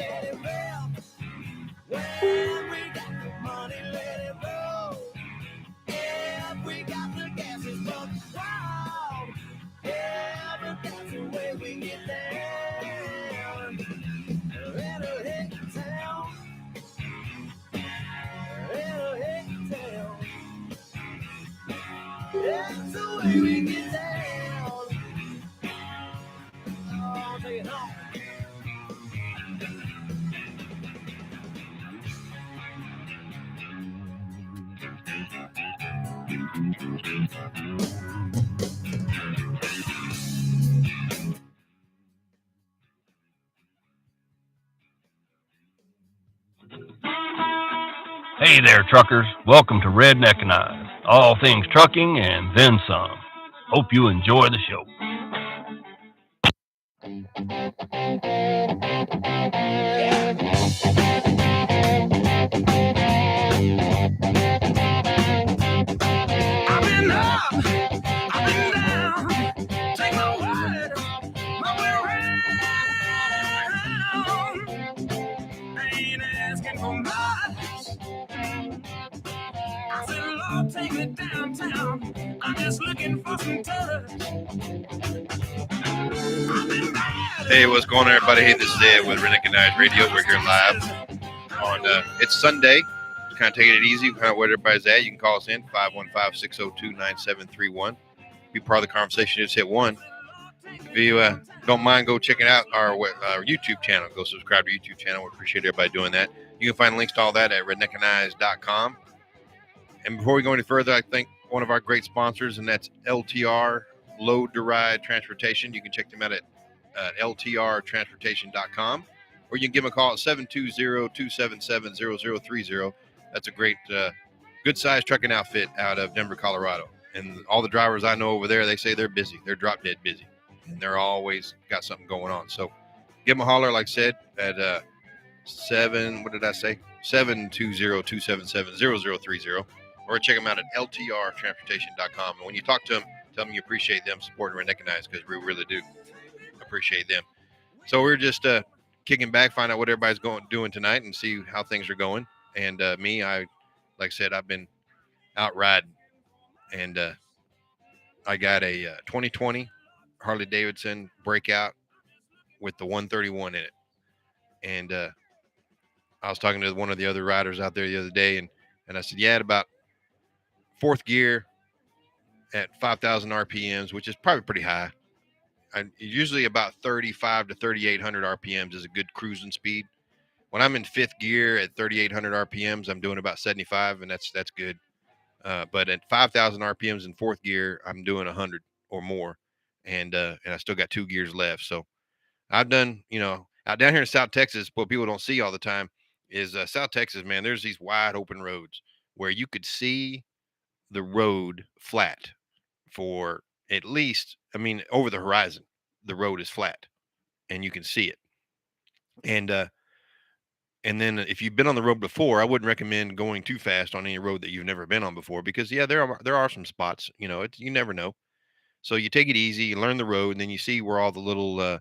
let it roll. Well, we got the money, let it roll. Yeah, we got the gas, it's buck wild. Yeah, but that's the way we get down. Little hick town. Little hick town. That's the way we get down. Oh, take it home. Hey there, truckers. Welcome to Redneckanize. All things trucking and then some. Hope you enjoy the show. I've been up, I've been down. Take my word, my way around. I ain't asking for much. I said, Lord, take me downtown. I'm just looking for some touch. Hey, what's going on, everybody? Hey, this is Ed with Redneckanize Radio. We're here live on, it's Sunday. Kind of taking it easy, kind of where everybody's at. You can call us in, 515-602-9731. Be part of the conversation, just hit 1. If you don't mind, go check it out, our YouTube channel. Go subscribe to our YouTube channel. We appreciate everybody doing that. You can find links to all that at redneckanize.com. And before we go any further, I think one of our great sponsors, and that's LTR, Load to Ride Transportation. You can check them out at ltrtransportation.com, or you can give them a call at 720-277-0030. That's a great, good-sized trucking outfit out of Denver, Colorado. And all the drivers I know over there, they say they're busy. They're drop dead busy. And they're always got something going on. So give them a holler, like I said, at 720-277-0030, or check them out at ltrtransportation.com. And when you talk to them, tell them you appreciate them supporting Redneckanize, because we really do appreciate them. So we're just kicking back, find out what everybody's doing tonight, and see how things are going. And me, like I said, I've been out riding, and I got a 2020 Harley Davidson Breakout with the 131 in it. And I was talking to one of the other riders out there the other day, and I said, yeah, at about fourth gear at 5,000 RPMs, which is probably pretty high. Usually about 35 to 3,800 RPMs is a good cruising speed. When I'm in fifth gear at 3,800 RPMs, I'm doing about 75, and that's good. But at 5,000 RPMs in fourth gear, I'm doing 100 or more, and I still got 2 gears left. So I've done, out down here in South Texas, what people don't see all the time is South Texas, man, there's these wide open roads where you could see the road flat for at least, over the horizon, the road is flat and you can see it. And then if you've been on the road before, I wouldn't recommend going too fast on any road that you've never been on before, because there are some spots, you never know. So you take it easy, you learn the road, and then you see where all the little,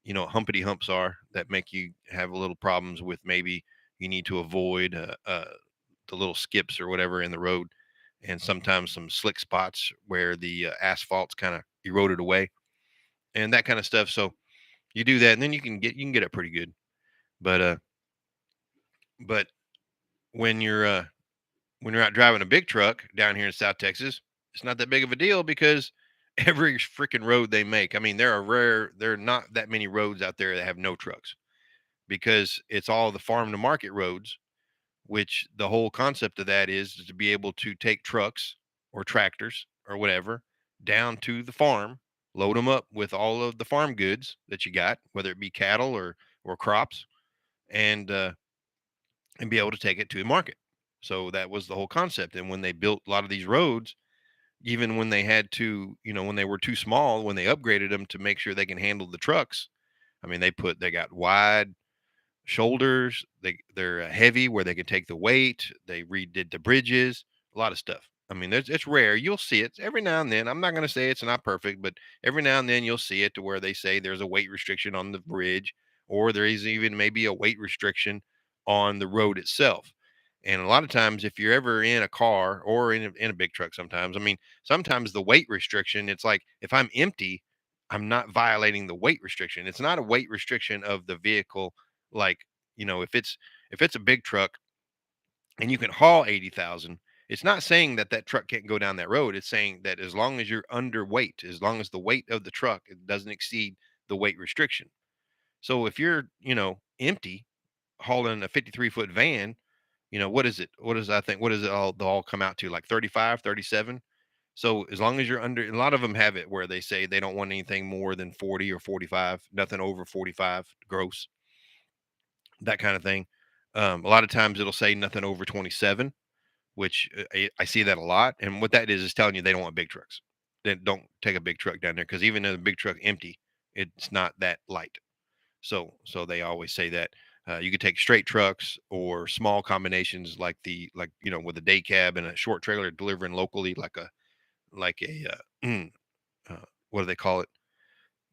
humpity humps are that make you have a little problems with. Maybe you need to avoid the little skips or whatever in the road, and sometimes some slick spots where the asphalt's kind of eroded away and that kind of stuff. So you do that, and then you can get it pretty good. But when you're out driving a big truck down here in South Texas, it's not that big of a deal, because every freaking road they make, there are not that many roads out there that have no trucks, because it's all the farm to market roads, which the whole concept of that is to be able to take trucks or tractors or whatever down to the farm, load them up with all of the farm goods that you got, whether it be cattle or crops, and be able to take it to the market. So that was the whole concept. And when they built a lot of these roads, even when they had to, when they were too small, when they upgraded them to make sure they can handle the trucks, they got wide shoulders. They're heavy where they can take the weight. They redid the bridges, a lot of stuff. It's rare. You'll see it every now and then. I'm not going to say it's not perfect, but every now and then you'll see it to where they say there's a weight restriction on the bridge, or there is even maybe a weight restriction on the road itself. And a lot of times, if you're ever in a car or in a big truck, sometimes, I mean, sometimes the weight restriction, it's like if I'm empty, I'm not violating the weight restriction. It's not a weight restriction of the vehicle. Like, if it's a big truck and you can haul 80,000, it's not saying that that truck can't go down that road. It's saying that as long as you're underweight, as long as the weight of the truck it doesn't exceed the weight restriction. So if you're, empty, hauling a 53-foot van, what is it? What does it all come out to? Like 35, 37? So as long as you're under, a lot of them have it where they say they don't want anything more than 40 or 45, nothing over 45 gross, that kind of thing. A lot of times it'll say nothing over 27, which I see that a lot. And what that is telling you they don't want big trucks. Then don't take a big truck down there, because even in a big truck empty, it's not that light. So they always say that you could take straight trucks or small combinations like with a day cab and a short trailer delivering locally, like a what do they call it?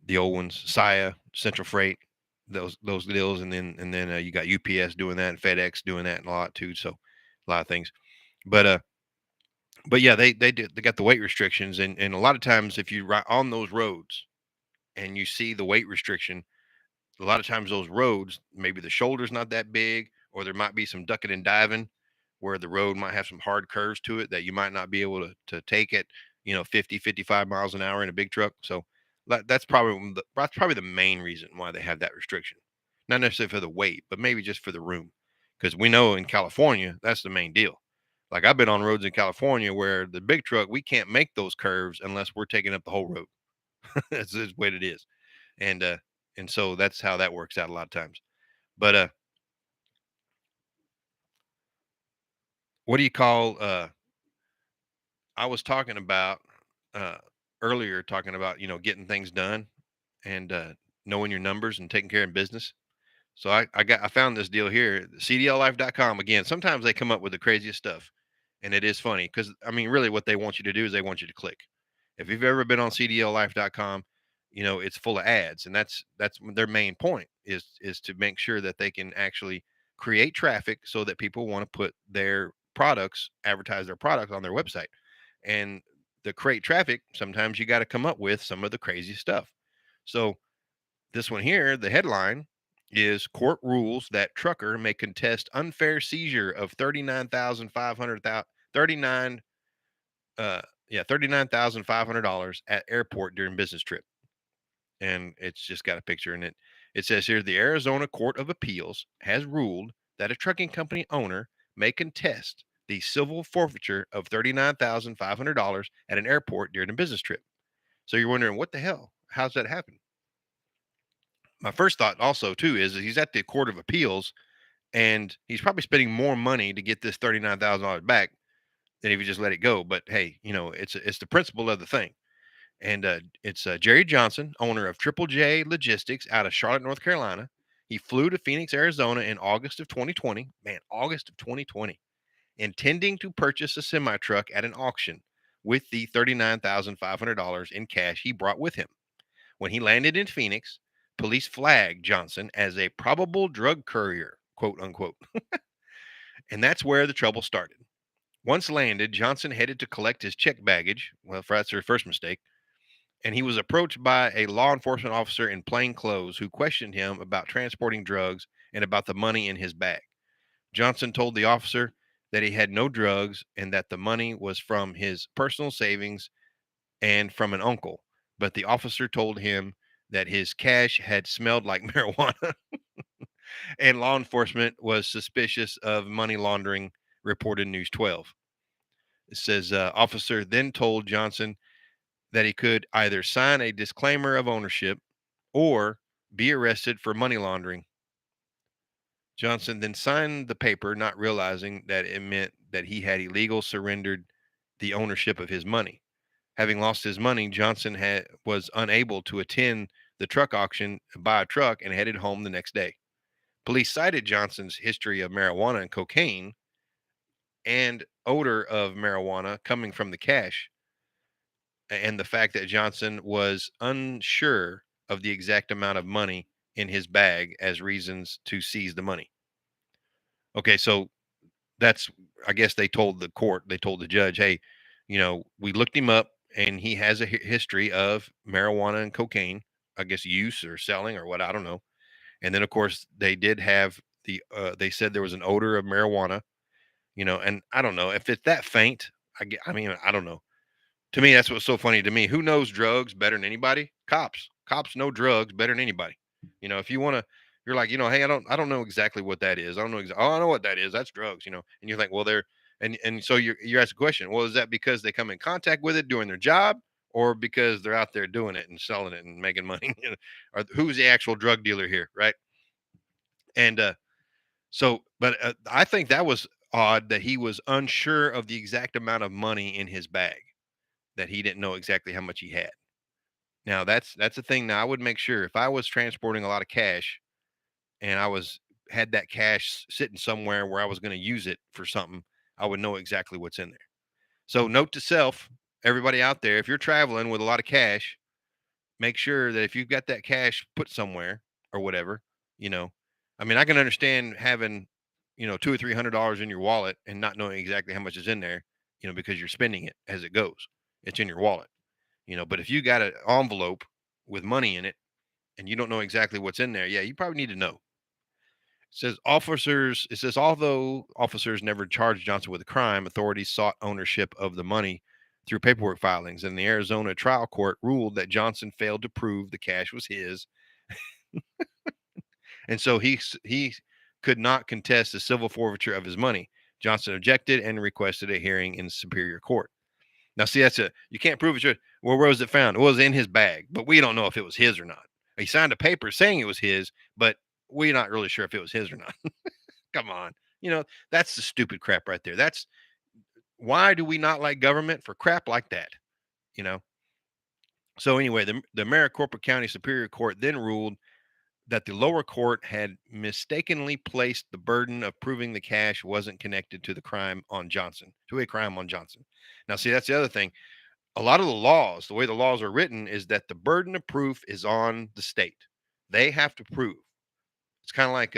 The old ones, Saya, Central Freight, those deals, and then you got UPS doing that and FedEx doing that and a lot too. So a lot of things, but yeah, they got the weight restrictions, and a lot of times if you ride on those roads and you see the weight restriction, a lot of times those roads, maybe the shoulder's not that big, or there might be some ducking and diving where the road might have some hard curves to it that you might not be able to take it, 50, 55 miles an hour in a big truck. So that's probably the main reason why they have that restriction. Not necessarily for the weight, but maybe just for the room. Because we know in California, that's the main deal. Like I've been on roads in California where the big truck, we can't make those curves unless we're taking up the whole road. That's just what it is. And so that's how that works out a lot of times. But what do you call I was talking about uh earlier, talking about, getting things done and knowing your numbers and taking care of business. So I found this deal here, cdllife.com. Again, sometimes they come up with the craziest stuff, and it is funny because I mean, really, what they want you to do is they want you to click. If you've ever been on cdllife.com, it's full of ads, and that's their main point is to make sure that they can actually create traffic so that people want to put their products, advertise their products on their website. And to create traffic, sometimes you got to come up with some of the crazy stuff. So this one here, the headline is court rules that trucker may contest unfair seizure of 39,500 39 $39,500 at airport during business trip. And it's just got a picture in it. It says here the Arizona Court of Appeals has ruled that a trucking company owner may contest the civil forfeiture of $39,500 at an airport during a business trip. So you're wondering, what the hell? How's that happen? My first thought also too is that he's at the Court of Appeals and he's probably spending more money to get this $39,000 back than if you just let it go. But hey, it's the principle of the thing. And it's Jerry Johnson, owner of Triple J Logistics out of Charlotte, North Carolina. He flew to Phoenix, Arizona in August of 2020. Man, August of 2020, intending to purchase a semi truck at an auction with the $39,500 in cash he brought with him. When he landed in Phoenix, police flagged Johnson as a probable drug courier, quote unquote. And that's where the trouble started. Once landed, Johnson headed to collect his checked baggage. Well, that's their first mistake. And he was approached by a law enforcement officer in plain clothes who questioned him about transporting drugs and about the money in his bag. Johnson told the officer that he had no drugs and that the money was from his personal savings and from an uncle. But the officer told him that his cash had smelled like marijuana, and law enforcement was suspicious of money laundering, reported News 12. It says officer then told Johnson that he could either sign a disclaimer of ownership or be arrested for money laundering. Johnson then signed the paper, not realizing that it meant that he had illegal surrendered the ownership of his money. Having lost his money, Johnson was unable to attend the truck auction, buy a truck, and headed home the next day. Police cited Johnson's history of marijuana and cocaine and odor of marijuana coming from the cash, and the fact that Johnson was unsure of the exact amount of money in his bag as reasons to seize the money. Okay, so that's, I guess they told the court, they told the judge, hey, we looked him up and he has a history of marijuana and cocaine, I guess use or selling or what, I don't know. And then of course they did have they said there was an odor of marijuana, and I don't know if it's that faint. I mean, I don't know. To me, that's what's so funny to me. Who knows drugs better than anybody? Cops. Cops know drugs better than anybody. If you want to, you're like, hey, I don't know exactly what that is. I don't know. Oh, I know what that is. That's drugs. And you're like, well, and so you ask a question. Well, is that because they come in contact with it doing their job, or because they're out there doing it and selling it and making money? Or who's the actual drug dealer here, right? And but I think that was odd that he was unsure of the exact amount of money in his bag, that he didn't know exactly how much he had. Now that's the thing. Now I would make sure if I was transporting a lot of cash and I was had that cash sitting somewhere where I was going to use it for something, I would know exactly what's in there. So note to self, everybody out there, if you're traveling with a lot of cash, make sure that if you've got that cash put somewhere or whatever, you know, I mean, I can understand having, $200 or $300 in your wallet and not knowing exactly how much is in there, because you're spending it as it goes. It's in your wallet. But if you got an envelope with money in it and you don't know exactly what's in there, yeah, you probably need to know. It says although officers never charged Johnson with a crime, authorities sought ownership of the money through paperwork filings, and the Arizona trial court ruled that Johnson failed to prove the cash was his, and so he could not contest the civil forfeiture of his money. Johnson objected and requested a hearing in Superior Court. Now, see, you can't prove it. Well, where was it found? It was in his bag, but we don't know if it was his or not. He signed a paper saying it was his, but we're not really sure if it was his or not. Come on. That's the stupid crap right there. Why do we not like government for crap like that? You know? So anyway, the Maricopa County Superior Court then ruled that the lower court had mistakenly placed the burden of proving the cash wasn't connected to a crime on Johnson. Now, see, that's the other thing. A lot of the way the laws are written is that the burden of proof is on the state. They have to prove. It's kind of like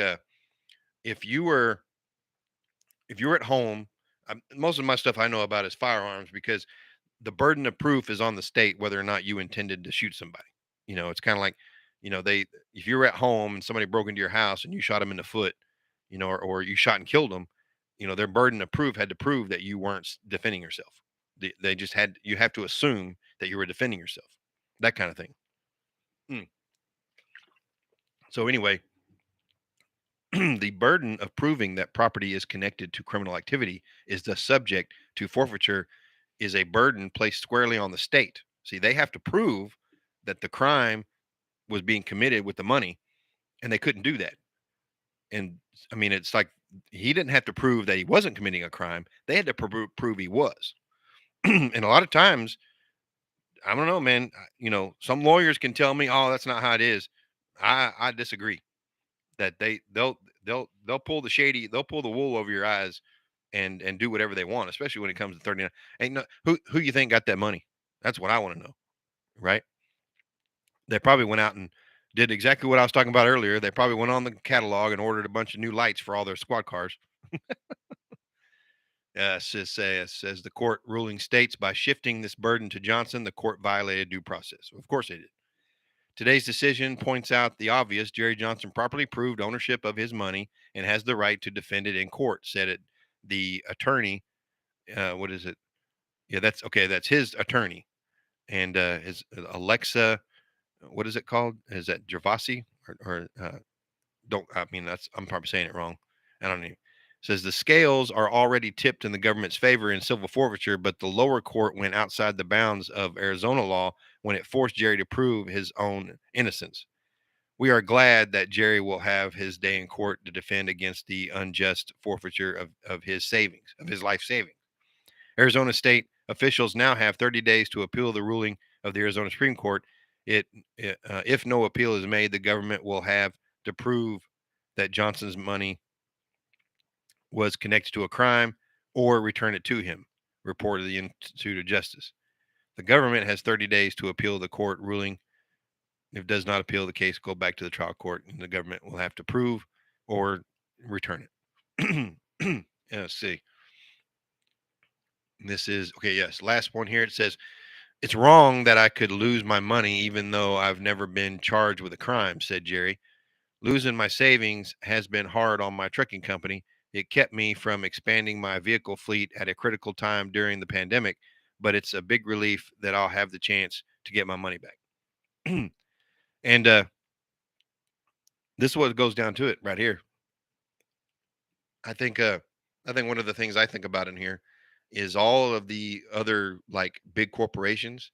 if you were at home. Most of my stuff I know about is firearms because the burden of proof is on the state whether or not you intended to shoot somebody. It's kind of like, they if you were at home and somebody broke into your house and you shot them in the foot, or you shot and killed them, their burden of proof had to prove that you weren't defending yourself. They just you have to assume that you were defending yourself, that kind of thing. So anyway, the burden of proving that property is connected to criminal activity is the subject to forfeiture is a burden placed squarely on the state. See, they have to prove that the crime was being committed with the money, and they couldn't do that. And I mean, it's like he didn't have to prove that he wasn't committing a crime. They had to prove he was. And a lot of times, I don't know, man. Some lawyers can tell me, "Oh, that's not how it is." I disagree. That they'll pull they'll pull the wool over your eyes and do whatever they want, especially when it comes to 39. Ain't no who you think got that money? That's what I want to know, right? They probably went out and did exactly what I was talking about earlier. They probably went on the catalog and ordered a bunch of new lights for all their squad cars. Says the court ruling states by shifting this burden to Johnson, the court violated due process. Of course they did. Today's decision points out the obvious. Jerry Johnson properly proved ownership of his money and has the right to defend it in court, said it. The attorney, what is it? Yeah, that's okay. That's his attorney. And his Alexa, what is it called? Is that Gervasi or don't, I mean, I'm probably saying it wrong. I don't know. Says the scales are already tipped in the government's favor in civil forfeiture, but the lower court went outside the bounds of Arizona law when it forced Jerry to prove his own innocence. We are glad that Jerry will have his day in court to defend against the unjust forfeiture of his savings, of his life savings. Arizona state officials now have 30 days to appeal the ruling of the Arizona Supreme Court. If no appeal is made, the government will have to prove that Johnson's money was connected to a crime or return it to him, reported the Institute of Justice. The government has 30 days to appeal the court ruling If it does not appeal, the case go back to the trial court, and the government will have to prove or return it. Yeah, let's see. This is okay. Yes, last one here. It says it's wrong that I could lose my money even though I've never been charged with a crime," said Jerry. "Losing my savings has been hard on my trucking company. It kept me from expanding my vehicle fleet at a critical time during the pandemic, but it's a big relief that I'll have the chance to get my money back." And this is what goes down to it right here. I think I think one of the things I think about in here is all of the other like big corporations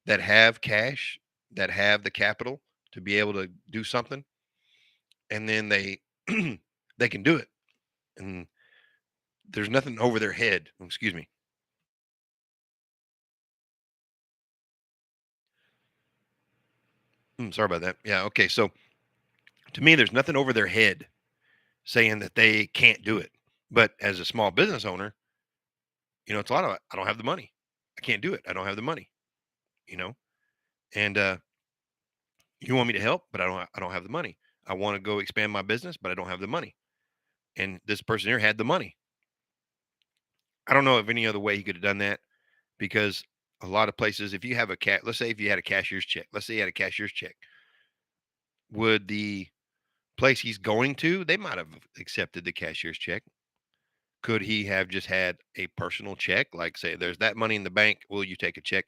that have cash, that have the capital to be able to do something, and then they they can do it. And there's nothing over their head. Excuse me. Sorry about that. Yeah, okay. So to me, there's nothing over their head saying that they can't do it. But as a small business owner, it's a lot of I don't have the money. I can't do it. I don't have the money, you know. And you want me to help, but I don't have the money. I want to go expand my business, but I don't have the money. And this person here had the money. I don't know of any other way he could have done that because a lot of places, if you have a cat, let's say if you had a cashier's check, let's say you had a cashier's check, would the place he's going to, they might have accepted the cashier's check. Could he have just had a personal check? Like, say, there's that money in the bank. Will you take a check?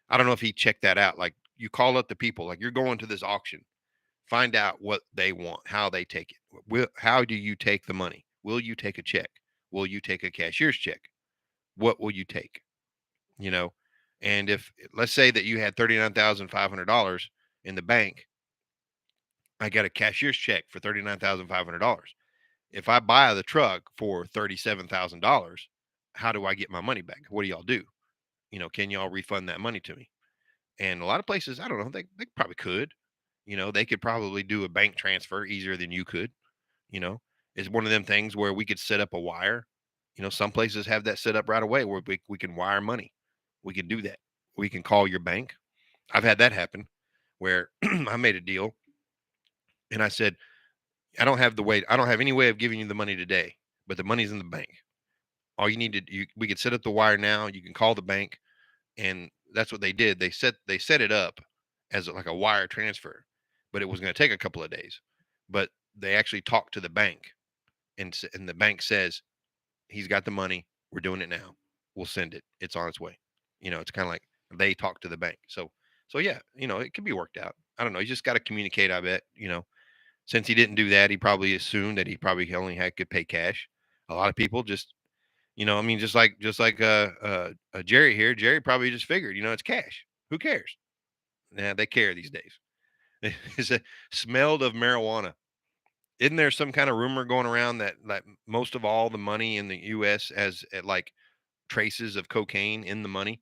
I don't know if he checked that out. Like, you call up the people, like, you're going to this auction, find out what they want, how they take it. How do you take the money? Will you take a check? Will you take a cashier's check? What will you take? You know, and if let's say that you had $39,500 in the bank, I got a cashier's check for $39,500. If I buy the truck for $37,000, how do I get my money back? What do y'all do? Can y'all refund that money to me? And a lot of places, I don't know, they probably could. They could probably do a bank transfer easier than you could. You know, it's one of them things where we could set up a wire. Some places have that set up right away where we can wire money. We can do that. We can call your bank. I've had that happen where I made a deal and I said, I don't have any way of giving you the money today, but the money's in the bank. All you need to we could set up the wire now. You can call the bank, and that's what they did. They set it up as like a wire transfer, but it was going to take a couple of days. But they actually talked to the bank, and the bank says he's got the money. We're doing it now. We'll send it. It's on its way. It's kind of like they talk to the bank. So yeah, it can be worked out. I don't know. You just got to communicate. I bet. Since he didn't do that, he probably assumed that he probably only had could pay cash. A lot of people just, I mean, just like Jerry here. Jerry probably just figured, it's cash. Who cares? Nah, they care these days. It's a smelled of marijuana. Isn't there some kind of rumor going around that like most of all the money in the U.S. has like traces of cocaine in the money?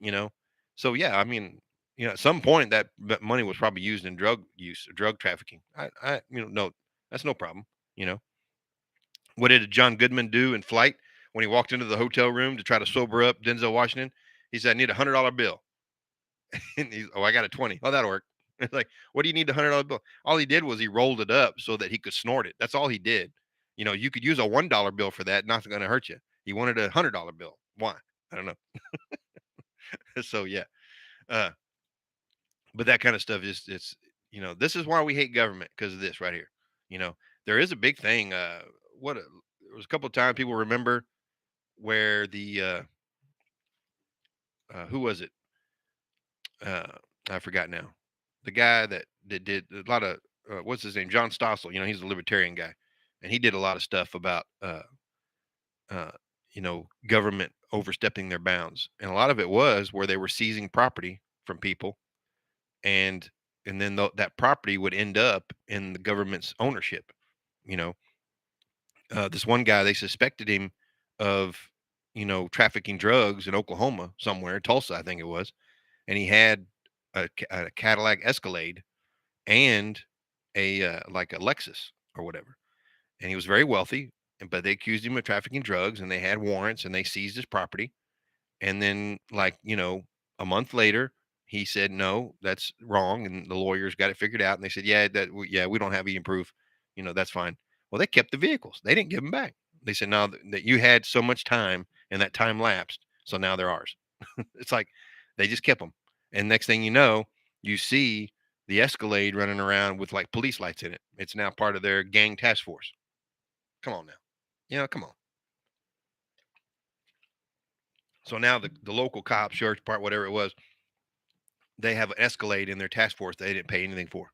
You know, so yeah, I mean, at some point that money was probably used in drug use, drug trafficking. No, that's no problem. You know, what did John Goodman do in Flight when he walked into the hotel room to try to sober up Denzel Washington? He said, "I need $100 bill." And he's, "Oh, I got a 20. Oh, that'll work." It's like, what do you need the $100 bill? All he did was he rolled it up so that he could snort it. That's all he did. You could use a $1 bill for that. Nothing going to hurt you. He wanted a $100 bill. Why? I don't know. So yeah. Uh, but that kind of stuff is this is why we hate government because of this right here. You know, there is a big thing. There was a couple of times people remember where the who was it? Uh, I forgot now. The guy that did a lot of what's his name? John Stossel. He's a libertarian guy, and he did a lot of stuff about uh, government overstepping their bounds, and a lot of it was where they were seizing property from people, and then that property would end up in the government's ownership. You know, this one guy, they suspected him of trafficking drugs in Oklahoma somewhere, Tulsa, I think it was, and he had a Cadillac Escalade and a like a Lexus or whatever, and he was very wealthy. But they accused him of trafficking drugs, and they had warrants, and they seized his property. And then, like a month later, He said, no, that's wrong. And the lawyers got it figured out. And they said, yeah, yeah, we don't have any proof. That's fine. Well, they kept the vehicles. They didn't give them back. They said, no, that you had so much time and that time lapsed. So now they're ours. It's like they just kept them. And next thing you know, you see the Escalade running around with like police lights in it. It's now part of their gang task force. Come on now. Come on. So now the local cops, sheriff's department, whatever it was, they have an Escalade in their task force they didn't pay anything for.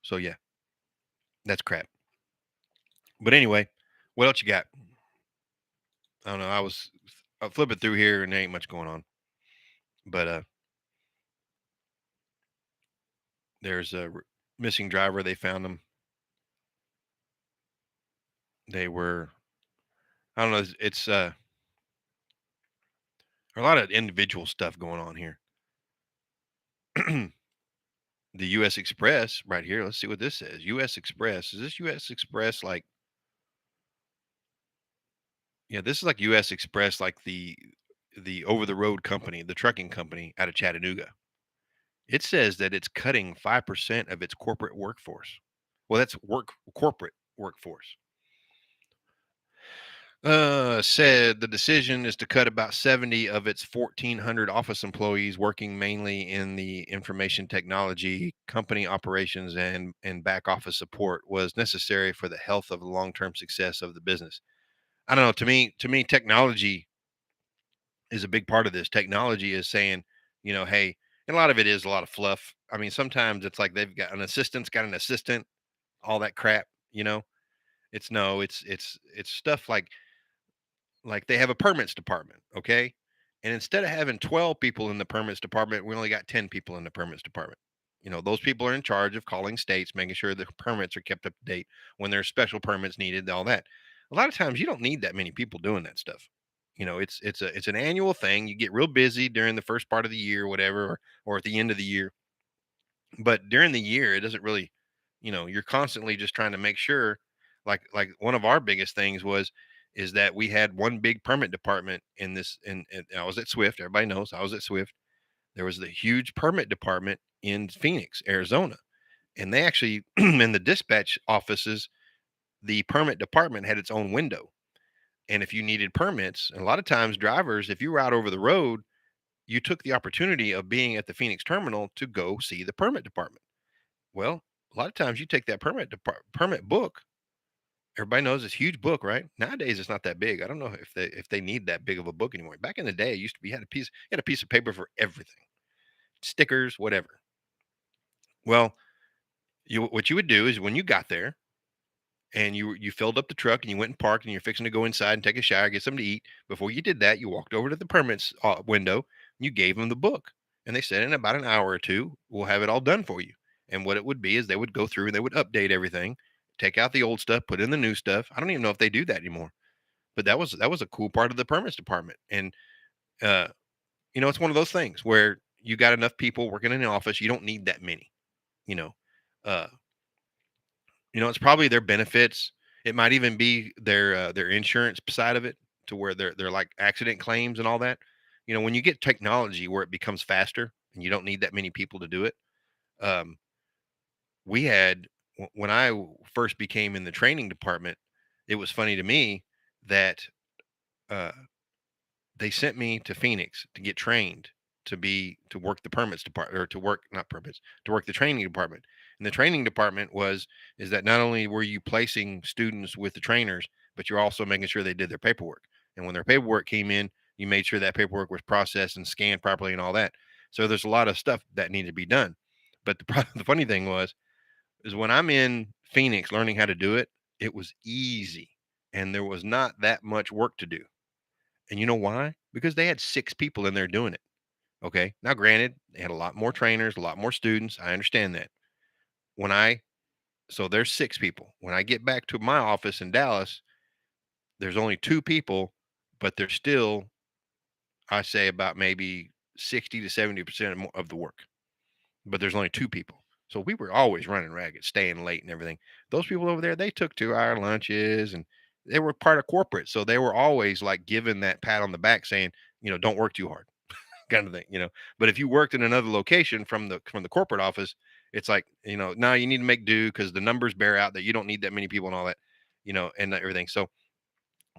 So yeah, that's crap. But anyway, what else you got? I don't know. I was flipping through here and there ain't much going on. But there's a missing driver. They found them. They were, I don't know. It's a lot of individual stuff going on here. The U.S. Express right here. Let's see what this says. U.S. Express. Is this U.S. Express like? Yeah, this is like U.S. Express, like the over the road company, the trucking company out of Chattanooga. It says that it's cutting 5% of its corporate workforce. Well, that's corporate workforce. Said the decision is to cut about 70 of its 1,400 office employees working mainly in the information technology, company operations, and back office support was necessary for the health of the long-term success of the business. I don't know. To me, technology is a big part of this. Technology is saying, hey, and a lot of it is a lot of fluff. I mean, sometimes it's like they've got an assistant's got an assistant, all that crap. It's no, it's stuff like they have a permits department, okay? And instead of having 12 people in the permits department, we only got 10 people in the permits department. Those people are in charge of calling states, making sure the permits are kept up to date when there's special permits needed, all that. A lot of times you don't need that many people doing that stuff. It's an annual thing. You get real busy during the first part of the year, whatever, or at the end of the year. But during the year, it doesn't really, you're constantly just trying to make sure, like one of our biggest things is that we had one big permit department in this, and I was at Swift. Everybody knows I was at Swift. There was the huge permit department in Phoenix, Arizona, and they actually in the dispatch offices, the permit department had its own window. And if you needed permits, and a lot of times drivers, if you were out over the road, you took the opportunity of being at the Phoenix terminal to go see the permit department. Well, a lot of times you take that permit book. Everybody knows this huge book, right? Nowadays it's not that big. I don't know if they need that big of a book anymore. Back in the day, it used to be had a piece of paper for everything, stickers, whatever. Well, what you would do is when you got there and you filled up the truck and you went and parked and you're fixing to go inside and take a shower, get something to eat. Before you did that, you walked over to the permits window and you gave them the book, and they said in about an hour or two we'll have it all done for you. And what it would be is they would go through and they would update everything, take out the old stuff, put in the new stuff. I don't even know if they do that anymore, but that was a cool part of the permits department. And uh, it's one of those things where you got enough people working in the office, you don't need that many. You know, uh, it's probably their benefits. It might even be their insurance side of it, to where they're like accident claims and all that. When you get technology where it becomes faster and you don't need that many people to do it. Um, we had when I first became in the training department, it was funny to me that uh, they sent me to Phoenix to get trained to work the permits department, or to work not permits, to work the training department. And the training department is that not only were you placing students with the trainers, but you're also making sure they did their paperwork. And when their paperwork came in, you made sure that paperwork was processed and scanned properly and all that. So there's a lot of stuff that needed to be done. But the funny thing is when I'm in Phoenix learning how to do it, it was easy and there was not that much work to do. And you know why? Because they had 6 people in there doing it. Okay. Now, granted, they had a lot more trainers, a lot more students. I understand that. When I, so there's 6 people. When I get back to my office in Dallas, there's only 2 people, but there's still, I say, about maybe 60 to 70% of the work. But there's only 2 people. So we were always running ragged, staying late and everything. Those people over there, they took 2-hour lunches and they were part of corporate. So they were always like given that pat on the back saying, don't work too hard. kind of thing, But if you worked in another location from the corporate office, it's like, now you need to make do because the numbers bear out that you don't need that many people and all that, and everything. So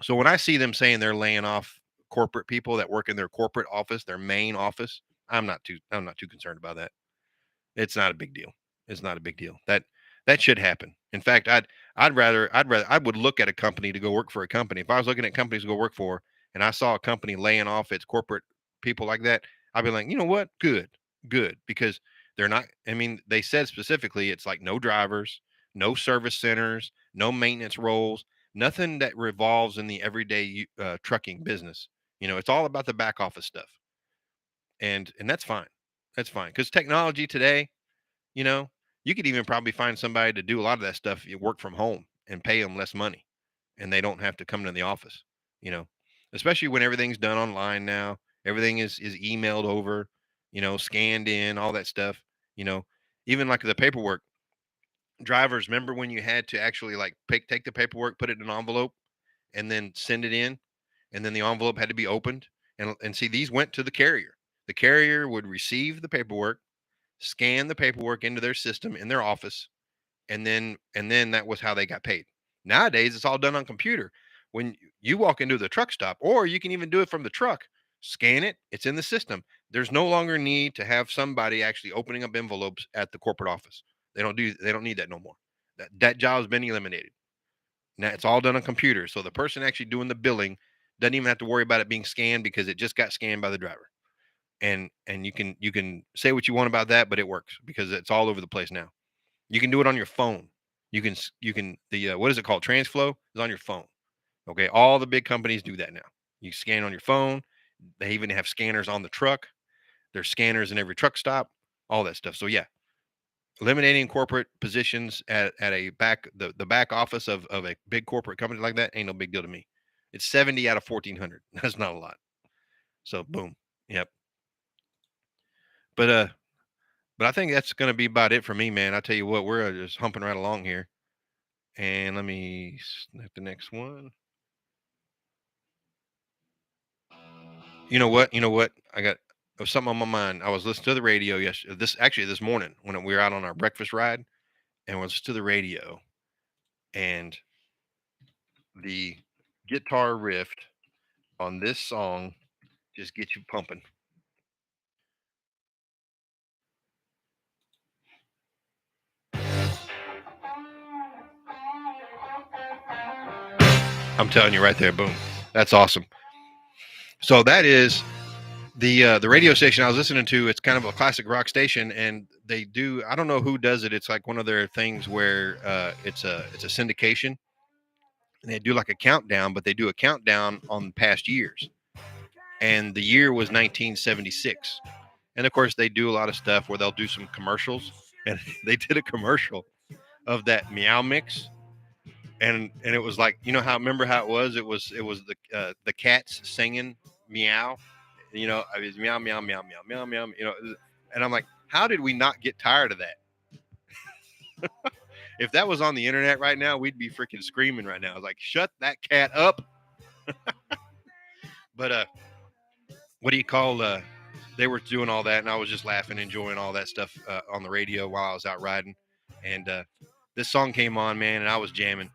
when I see them saying they're laying off corporate people that work in their corporate office, their main office, I'm not too concerned about that. It's not a big deal. It's not a big deal. That should happen. In fact, I would look at a company to go work for a company. If I was looking at companies to go work for and I saw a company laying off its corporate people like that, I'd be like, you know what? Good. Good. Because they're not, I mean, they said specifically it's like no drivers, no service centers, no maintenance roles, nothing that revolves in the everyday trucking business. It's all about the back office stuff. And that's fine. That's fine. Because technology today, you know, you could even probably find somebody to do a lot of that stuff. You work from home and pay them less money, and they don't have to come to the office. You know, Especially when everything's done online now. Everything is emailed over, scanned in, all that stuff. You know, Even like the paperwork. Drivers, remember when you had to actually like take the paperwork, put it in an envelope, and then send it in, and then the envelope had to be opened. And see, these went to the carrier. The carrier would receive the paperwork, scan the paperwork into their system in their office, and then that was how they got paid. Nowadays, it's all done on computer. When you walk into the truck stop, or you can even do it from the truck, scan it, it's in the system. There's no longer need to have somebody actually opening up envelopes at the corporate office. They don't need that no more. That job has been eliminated. Now it's all done on computer. So the person actually doing the billing doesn't even have to worry about it being scanned because it just got scanned by the driver. And you can say what you want about that, but it works because it's all over the place now. You can do it on your phone. You can the what is it called? Transflow is on your phone. Okay, all the big companies do that now. You scan on your phone. They even have scanners on the truck. There's scanners in every truck stop. All that stuff. So yeah, eliminating corporate positions at the back office of a big corporate company like that ain't no big deal to me. It's 70 out of 1400. That's not a lot. So boom. Yep. But but I think that's going to be about it for me, man. I tell you what, we're just humping right along here. And let me snap the next one. You know what? You know what? There was something on my mind. I was listening to the radio yesterday. This morning when we were out on our breakfast ride, and I was listening to the radio, and the guitar riff on this song just gets you pumping. I'm telling you right there, boom. That's awesome. So that is the radio station I was listening to. It's kind of a classic rock station, and they do. I don't know who does it. It's like one of their things where it's a syndication, and they do like a countdown, but they do a countdown on past years. And the year was 1976. And of course, they do a lot of stuff where they'll do some commercials, and they did a commercial of that Meow Mix, and it was like, remember how it was the cats singing meow, I was meow meow meow meow meow meow, and I'm like, how did we not get tired of that? If that was on the internet right now, we'd be freaking screaming right now. I was like, shut that cat up. But what do you call they were doing all that, and I was just laughing, enjoying all that stuff on the radio while I was out riding. And this song came on, man, and I was jamming.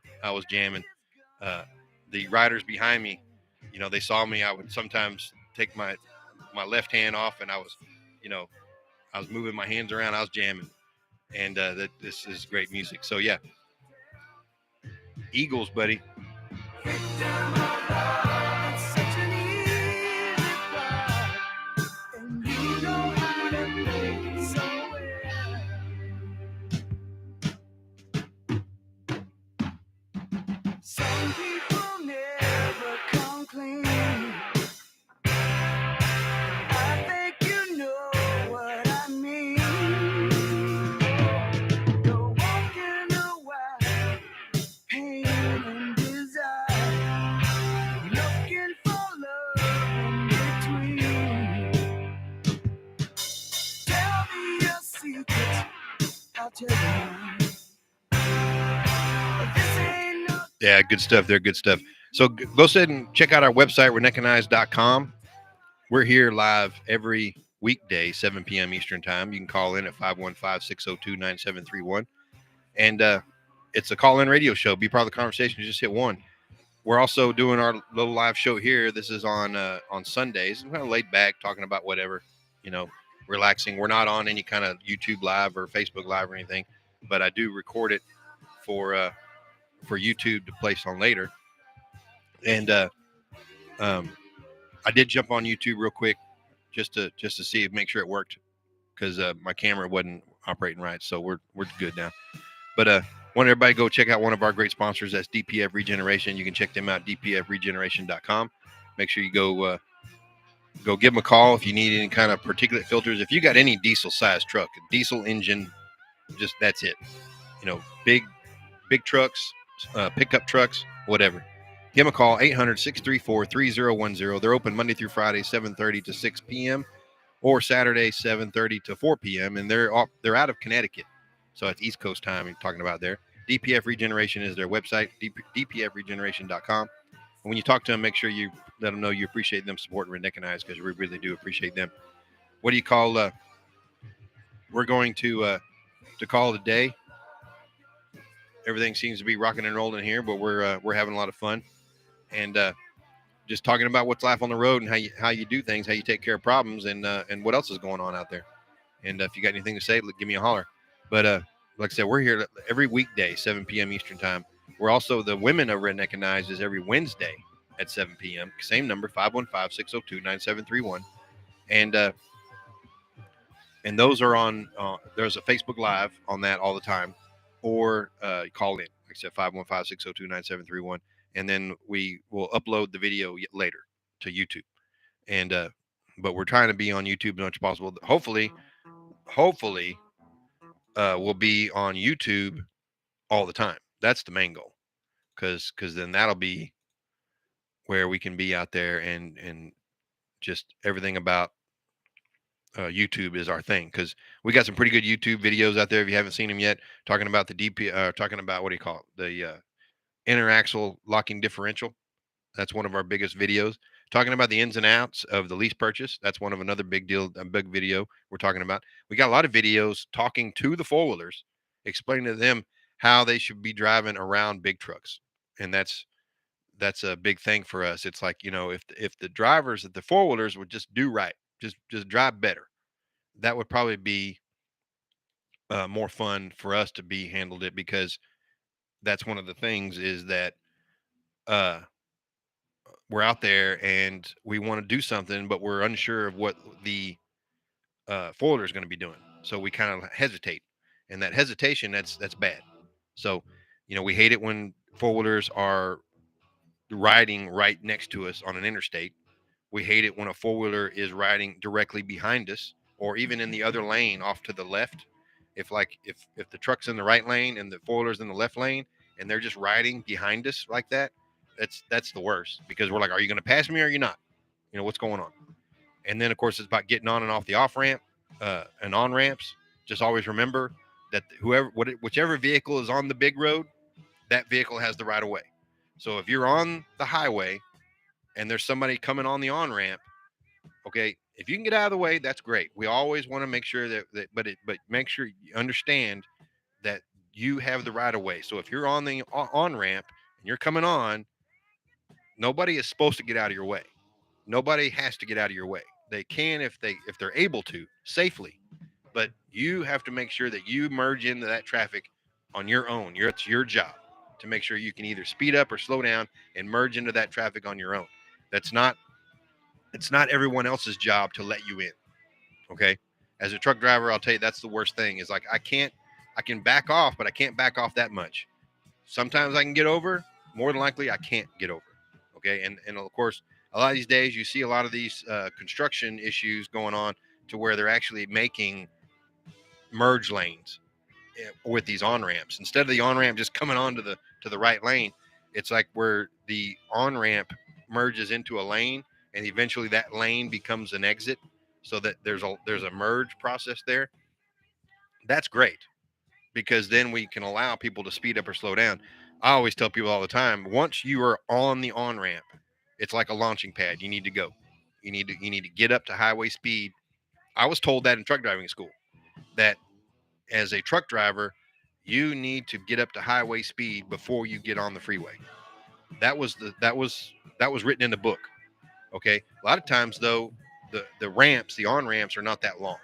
The riders behind me, they saw me. I would sometimes take my left hand off, and you know, I was moving my hands around. I was jamming, and this is great music. So yeah, Eagles, buddy. Some people never come clean. I think you know what I mean. You're walking a while, pain and desire, looking for love in between. Tell me your secret, I'll tell you mine. This ain't no Yeah, good stuff. They're good stuff. So go ahead and check out our website, redneckanize.com. We're here live every weekday, 7 p.m. Eastern Time. You can call in at 515-602-9731. And it's a call in radio show. Be part of the conversation. Just hit one. We're also doing our little live show here. This is on Sundays. I'm kind of laid back, talking about whatever, you know, relaxing. We're not on any kind of YouTube live or Facebook live or anything, but I do record it for YouTube to place on later. And um, I did jump on YouTube real quick just to see, make sure it worked, because my camera wasn't operating right. So we're good now. But want everybody to go check out one of our great sponsors. That's DPF Regeneration. You can check them out, dpfregeneration.com. Make sure you go give them a call if you need any kind of particulate filters. If you got any diesel sized truck, a diesel engine, just that's it. You know, big trucks, pickup trucks, whatever. Give them a call, 800-634-3010. They're open Monday through Friday, 7:30 to 6 p.m. or Saturday, 7:30 to 4 p.m. And they're out of Connecticut. So it's East Coast time you're talking about there. DPF Regeneration is their website, dpfregeneration.com. And when you talk to them, make sure you let them know you appreciate them supporting Redneckanize, because we really do appreciate them. What do you call? We're going to call it a day. Everything seems to be rocking and rolling here, but we're having a lot of fun, and just talking about what's life on the road and how you do things, how you take care of problems, and what else is going on out there. And if you got anything to say, give me a holler. But like I said, we're here every weekday, 7 p.m. Eastern time. We're also, the Women of Redneckanize is every Wednesday at 7 p.m. Same number, 515-602-9731. And those are on, there's a Facebook Live on that all the time, or call in, like I said, 515-602-9731. And then we will upload the video later to YouTube. And but we're trying to be on YouTube as much as possible. Hopefully, we'll be on YouTube all the time. That's the main goal, because then that'll be where we can be out there, and just everything about YouTube is our thing, because we got some pretty good YouTube videos out there. If you haven't seen them yet, talking about the talking about, what do you call it, the interaxle locking differential. That's one of our biggest videos. Talking about the ins and outs of the lease purchase. That's one of another big deal, a big video we're talking about. We got a lot of videos talking to the four wheelers, explaining to them how they should be driving around big trucks. And that's a big thing for us. It's like, if the drivers at the four wheelers would just do right, just drive better, that would probably be more fun for us to be handled it, because that's one of the things is that uh we're out there and we want to do something, but we're unsure of what the foiler is going to be doing. So we kind of hesitate, and that hesitation, that's bad. So, we hate it when four wheelers are riding right next to us on an interstate. We hate it when a four wheeler is riding directly behind us, or even in the other lane off to the left. If the truck's in the right lane and the four wheeler's in the left lane, and they're just riding behind us like that, that's the worst, because we're like, are you going to pass me or are you not? What's going on? And then of course it's about getting on and off the off ramp and on ramps. Just always remember that whichever vehicle is on the big road, that vehicle has the right of way. So if you're on the highway and there's somebody coming on the on ramp, okay, if you can get out of the way, that's great. We always want to make sure but make sure you understand that you have the right of way. So if you're on the on ramp and you're coming on, nobody is supposed to get out of your way. Nobody has to get out of your way. They can if they're able to safely, but you have to make sure that you merge into that traffic on your own. It's your job to make sure you can either speed up or slow down and merge into that traffic on your own. That's not It's not everyone else's job to let you in. Okay. As a truck driver, I'll tell you, that's the worst thing, is like, I can back off, but I can't back off that much. Sometimes I can get over. More than likely, I can't get over. Okay. And of course, a lot of these days, you see a lot of these construction issues going on, to where they're actually making merge lanes with these on ramps. Instead of the on ramp just coming on to the right lane, it's like where the on ramp merges into a lane, and eventually that lane becomes an exit, so that there's a merge process there. That's great, because then we can allow people to speed up or slow down. I always tell people all the time, once you are on the on ramp, it's like a launching pad. You need to go. You need to get up to highway speed. I was told that in truck driving school, that as a truck driver, you need to get up to highway speed before you get on the freeway. That was written in the book. Okay. A lot of times though, the on ramps are not that long,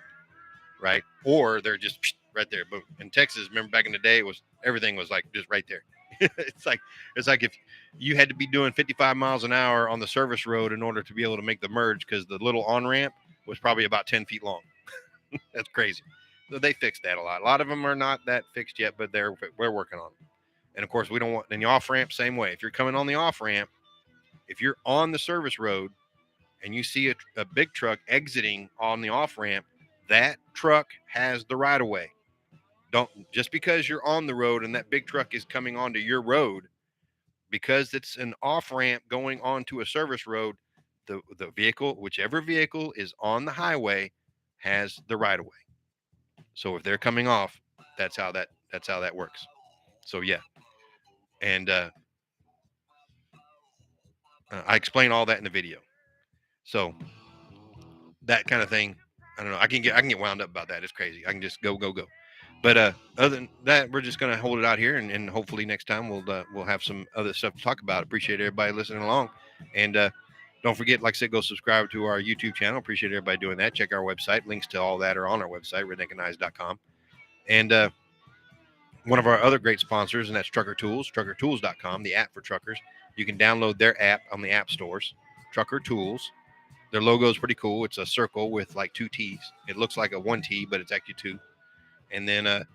right? Or they're just right there. Boom. In Texas, remember back in the day, everything was like just right there. it's like if you had to be doing 55 miles an hour on the service road in order to be able to make the merge, because the little on ramp was probably about 10 feet long. That's crazy. So they fixed that a lot. A lot of them are not that fixed yet, but we're working on them. And of course, we don't want, in the off ramp, same way. If you're coming on the off ramp, if you're on the service road and you see a big truck exiting on the off ramp, that truck has the right of way. Don't, just because you're on the road and that big truck is coming onto your road, because it's an off ramp going onto a service road, the vehicle, whichever vehicle is on the highway, has the right of way. So if they're coming off, that's how that works. So yeah, and I explain all that in the video. So that kind of thing, I don't know. I can get wound up about that. It's crazy. I can just go go go. But other than that, we're just gonna hold it out here, and hopefully next time we'll have some other stuff to talk about. Appreciate everybody listening along, and don't forget, like I said, go subscribe to our YouTube channel. Appreciate everybody doing that. Check our website. Links to all that are on our website, redneckanize.com. And one of our other great sponsors, and that's Trucker Tools, truckertools.com, the app for truckers. You can download their app on the app stores. Trucker Tools. Their logo is pretty cool. It's a circle with like two T's. It looks like a one T, but it's actually two. And then, and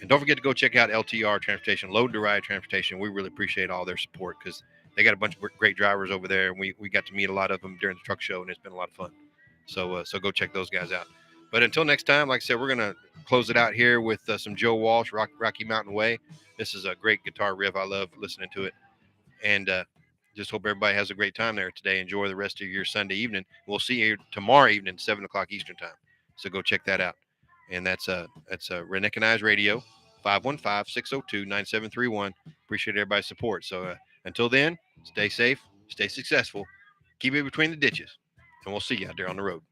don't forget to go check out LTR Transportation, Load to Ride Transportation. We really appreciate all their support, because they got a bunch of great drivers over there, and we got to meet a lot of them during the truck show, and it's been a lot of fun. So go check those guys out. But until next time, like I said, we're gonna close it out here with some Joe Walsh, Rocky Mountain Way. This is a great guitar riff. I love listening to it, and just hope everybody has a great time there today. Enjoy the rest of your Sunday evening. We'll see you tomorrow evening, 7 o'clock Eastern time. So go check that out. And that's Redneckanize Radio, 515-602-9731. Appreciate everybody's support. So until then, stay safe, stay successful, keep it between the ditches, and we'll see you out there on the road.